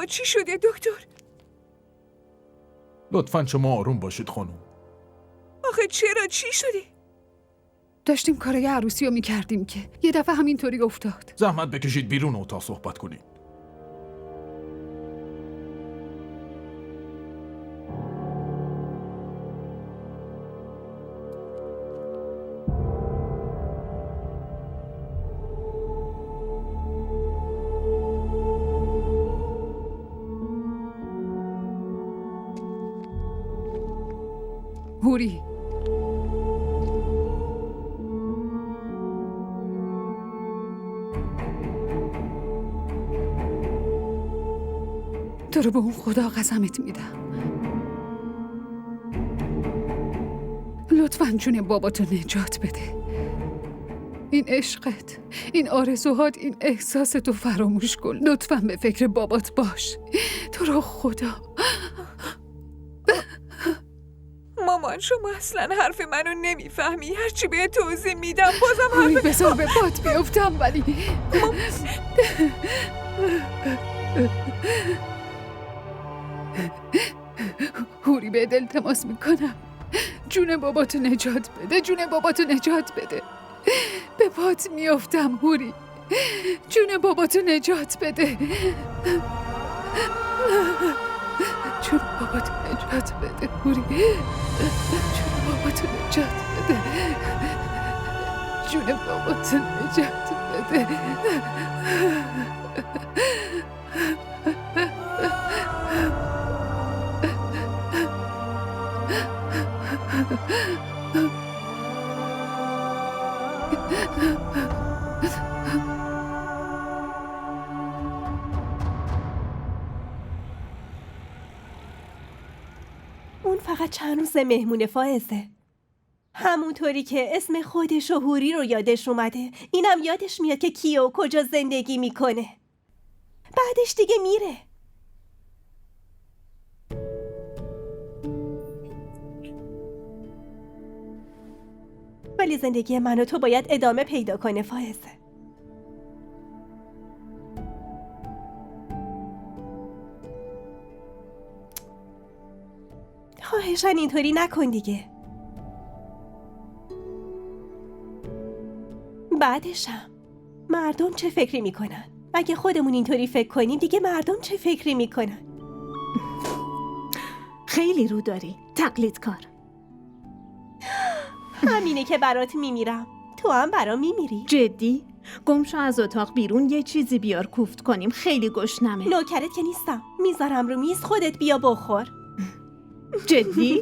اما چی شده دکتر؟ لطفاً شما آروم باشید خانم. آخه چرا چی شده؟ داشتیم کارای عروسی رو میکردیم که یه دفعه همینطوری افتاد. زحمت بکشید بیرون اتاق صحبت کنید. هوری، تو رو به اون خدا قسمت میدم، لطفاً جون باباتو نجات بده. این عشقت، این آرزوهات، این احساستو فراموش کن. لطفاً به فکر بابات باش. تو رو خدا. مامان شما اصلا حرف منو نمیفهمی. هرچی به توضیح میدم بازم هوری حرف بذار به پات بیفتم ولی هوری به دل تماس میکنم، جون باباتو نجات بده، جون باباتو نجات بده. به پات میافتم هوری، جون باباتو نجات بده، جون باباتو نجات بده هوری، جون باباتو نجات بده، جون باباتو نجات بده. اون فقط چند روز مهمون فائزه. همونطوری که اسم خودش و هوری رو یادش اومده، اینم یادش میاد که کیه و کجا زندگی میکنه. بعدش دیگه میره. ولی زندگی من و تو باید ادامه پیدا کنه فائزه. خواهشاً اینطوری نکن دیگه. بعدشم مردم چه فکری میکنن؟ اگه خودمون اینطوری فکر کنیم دیگه مردم چه فکری میکنن؟ خیلی رو داری، تقلید کار. همینه که برات میمیرم، تو هم برام میمیری. جدی؟ گمشو از اتاق بیرون، یه چیزی بیار کوفت کنیم، خیلی گشنمه. نوکرت که نیستم، میذارم رو میز، خودت بیا بخور. جدی؟